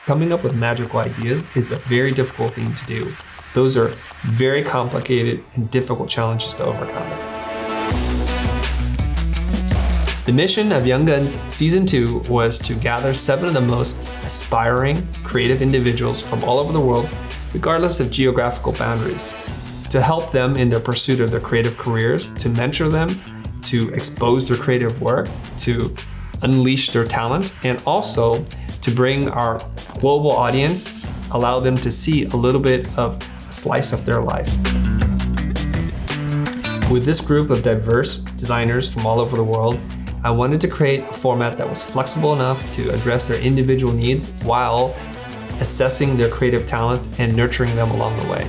Coming up with magical ideas is a very difficult thing to do. Those are very complicated and difficult challenges to overcome. The mission of Young Guns Season 2 was to gather 7 of the most aspiring, creative individuals from all over the world, regardless of geographical boundaries, to help them in their pursuit of their creative careers, to mentor them, to expose their creative work, to unleash their talent, and also to bring our global audience, allow them to see a little bit of a slice of their life. With this group of diverse designers from all over the world, I wanted to create a format that was flexible enough to address their individual needs while assessing their creative talent and nurturing them along the way.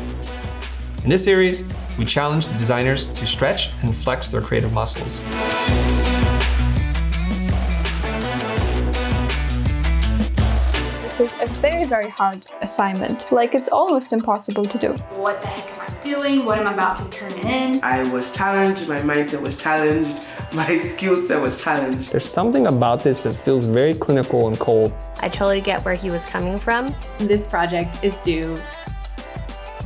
In this series, we challenge the designers to stretch and flex their creative muscles. This is a very, very hard assignment. Like, it's almost impossible to do. What the heck am I doing? What am I about to turn in? I was challenged, my mindset was challenged, my skill set was challenged. There's something about this that feels very clinical and cold. I totally get where he was coming from. This project is due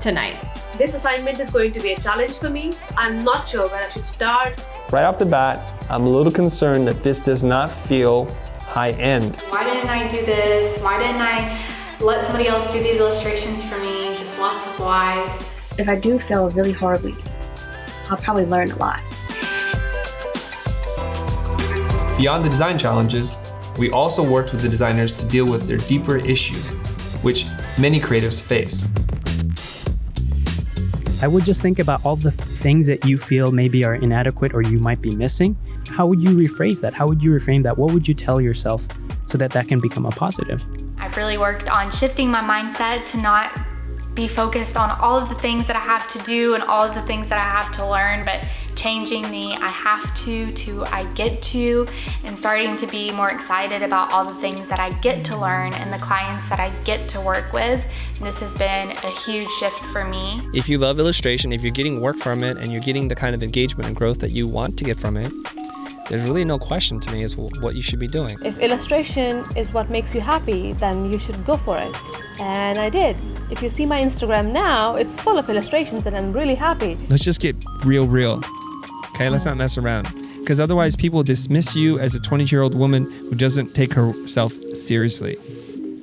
tonight. This assignment is going to be a challenge for me. I'm not sure where I should start. Right off the bat, I'm a little concerned that this does not feel high-end. Why didn't I do this? Why didn't I let somebody else do these illustrations for me? Just lots of whys. If I do fail really horribly, I'll probably learn a lot. Beyond the design challenges, we also worked with the designers to deal with their deeper issues, which many creatives face. I would just think about all the things that you feel maybe are inadequate or you might be missing. How would you rephrase that? How would you reframe that? What would you tell yourself so that that can become a positive? I've really worked on shifting my mindset to not be focused on all of the things that I have to do and all of the things that I have to learn, but changing the I have to I get to, and starting to be more excited about all the things that I get to learn and the clients that I get to work with. And this has been a huge shift for me. If you love illustration, if you're getting work from it and you're getting the kind of engagement and growth that you want to get from it, there's really no question to me as what you should be doing. If illustration is what makes you happy, then you should go for it. And I did. If you see my Instagram now, it's full of illustrations and I'm really happy. Let's just get real. Okay, let's not mess around. Because otherwise people dismiss you as a 20-year-old woman who doesn't take herself seriously.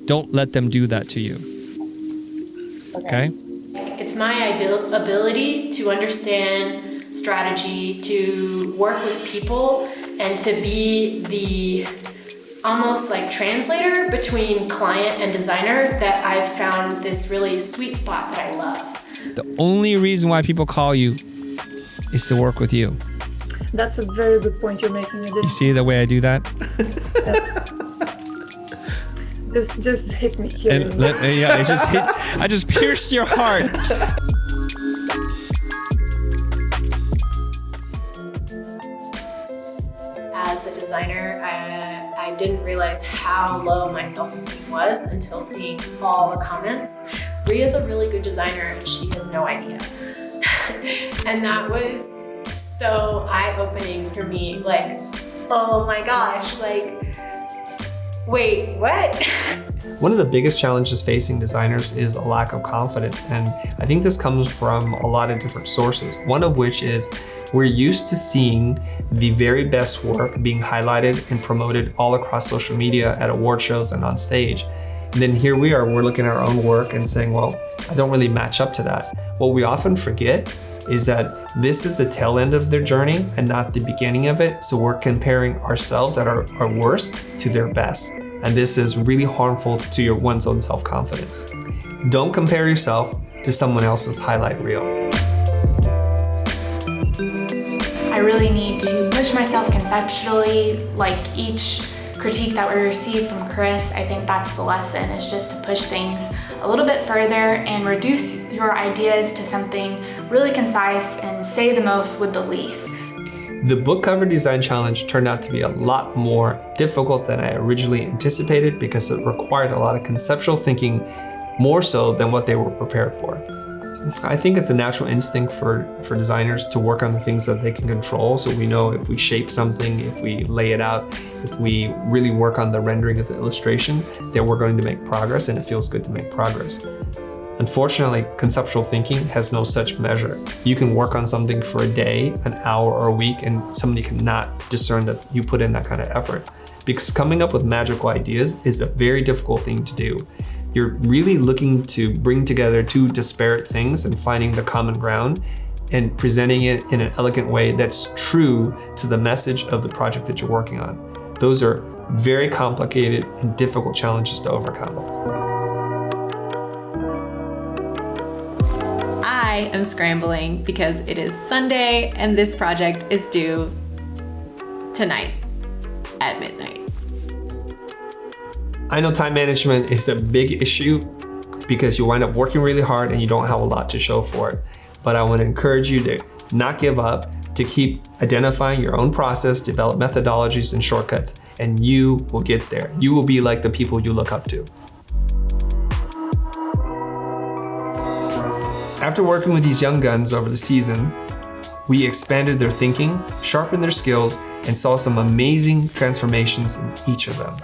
Don't let them do that to you. Okay? It's my ability to understand strategy, to work with people, and to be the almost like translator between client and designer that I've found this really sweet spot that I love. The only reason why people call you is to work with you. That's a very good point you're making. You see the way I do that? Just hit me here. And yeah, it just hit. I just pierced your heart. As a designer, I didn't realize how low my self-esteem was until seeing all the comments. Ria's a really good designer and she has no idea. And that was so eye-opening for me. Like, oh my gosh, like, wait, what? One of the biggest challenges facing designers is a lack of confidence, and I think this comes from a lot of different sources. One of which is we're used to seeing the very best work being highlighted and promoted all across social media, at award shows and on stage. And then here we are, we're looking at our own work and saying, well, I don't really match up to that. What we often forget is that this is the tail end of their journey and not the beginning of it. So we're comparing ourselves at our worst to their best. And this is really harmful to one's own self-confidence. Don't compare yourself to someone else's highlight reel. I really need to push myself conceptually, like each critique that we receive from Chris, I think that's the lesson, is just to push things a little bit further and reduce your ideas to something really concise and say the most with the least. The book cover design challenge turned out to be a lot more difficult than I originally anticipated because it required a lot of conceptual thinking, more so than what they were prepared for. I think it's a natural instinct for designers to work on the things that they can control. So we know if we shape something, if we lay it out, if we really work on the rendering of the illustration, that we're going to make progress, and it feels good to make progress. Unfortunately, conceptual thinking has no such measure. You can work on something for a day, an hour, or a week, and somebody cannot discern that you put in that kind of effort. Because coming up with magical ideas is a very difficult thing to do. You're really looking to bring together two disparate things and finding the common ground and presenting it in an elegant way that's true to the message of the project that you're working on. Those are very complicated and difficult challenges to overcome. I am scrambling because it is Sunday and this project is due tonight at midnight. I know time management is a big issue because you wind up working really hard and you don't have a lot to show for it. But I want to encourage you to not give up, to keep identifying your own process, develop methodologies and shortcuts, and you will get there. You will be like the people you look up to. After working with these young guns over the season, we expanded their thinking, sharpened their skills, and saw some amazing transformations in each of them.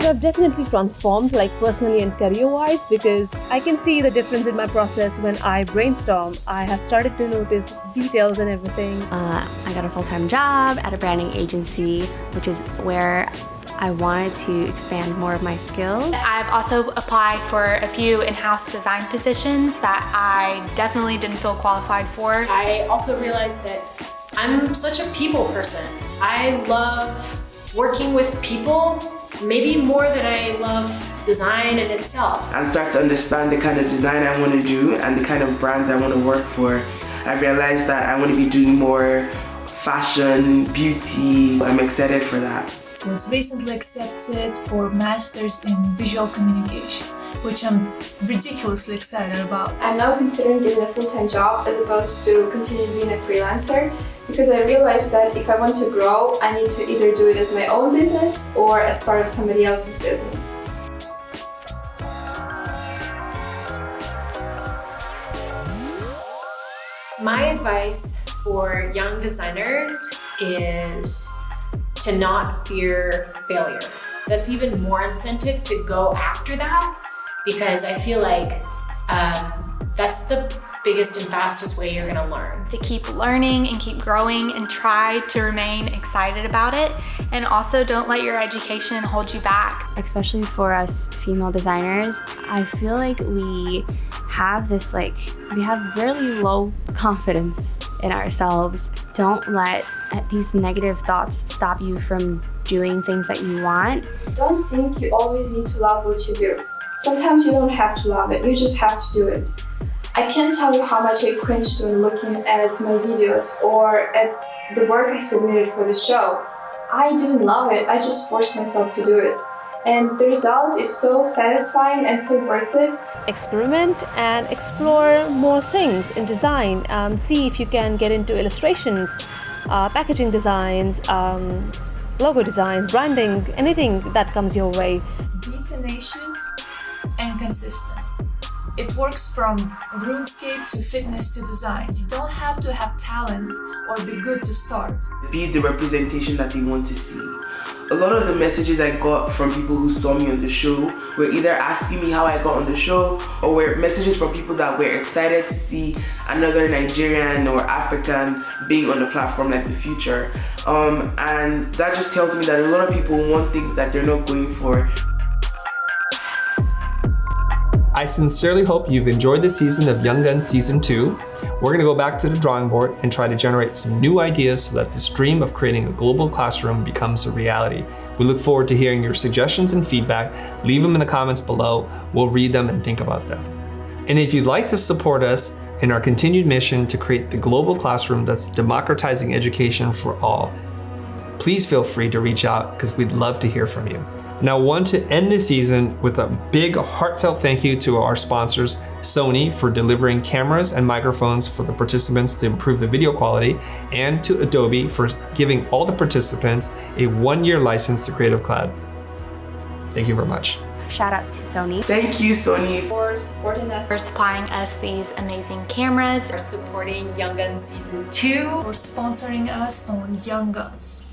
So I've definitely transformed, like personally and career-wise, because I can see the difference in my process when I brainstorm. I have started to notice details and everything. I got a full-time job at a branding agency, which is where I wanted to expand more of my skills. I've also applied for a few in-house design positions that I definitely didn't feel qualified for. I also realized that I'm such a people person. I love working with people, maybe more than I love design in itself. And start to understand the kind of design I want to do and the kind of brands I want to work for. I realized that I want to be doing more fashion, beauty. I'm excited for that. I was recently accepted for Masters in Visual Communication, which I'm ridiculously excited about. I'm now considering getting a full-time job as opposed to continue being a freelancer, because I realized that if I want to grow, I need to either do it as my own business or as part of somebody else's business. My advice for young designers is to not fear failure. That's even more incentive to go after that, because I feel like that's the biggest and fastest way you're gonna learn. To keep learning and keep growing and try to remain excited about it, and also don't let your education hold you back. Especially for us female designers, I feel like we have we have really low confidence in ourselves. Don't let these negative thoughts stop you from doing things that you want. Don't think you always need to love what you do. Sometimes you don't have to love it, you just have to do it. I can't tell you how much I cringed when looking at my videos or at the work I submitted for the show. I didn't love it, I just forced myself to do it. And the result is so satisfying and so worth it. Experiment and explore more things in design. See if you can get into illustrations, packaging designs, logo designs, branding, anything that comes your way. Be tenacious and consistent. It works from RuneScape to fitness to design. You don't have to have talent or be good to start. Be the representation that they want to see. A lot of the messages I got from people who saw me on the show were either asking me how I got on the show, or were messages from people that were excited to see another Nigerian or African being on the platform like the Futur. And that just tells me that a lot of people want things that they're not going for. I sincerely hope you've enjoyed the season of Young Guns Season 2. We're gonna go back to the drawing board and try to generate some new ideas so that this dream of creating a global classroom becomes a reality. We look forward to hearing your suggestions and feedback. Leave them in the comments below. We'll read them and think about them. And if you'd like to support us in our continued mission to create the global classroom that's democratizing education for all, please feel free to reach out because we'd love to hear from you. And I want to end this season with a big heartfelt thank you to our sponsors, Sony, for delivering cameras and microphones for the participants to improve the video quality, and to Adobe for giving all the participants a 1-year license to Creative Cloud. Thank you very much. shout out to Sony. Thank you, Sony, for supporting us, for supplying us these amazing cameras, For supporting Young Guns Season 2. For sponsoring us on Young Guns.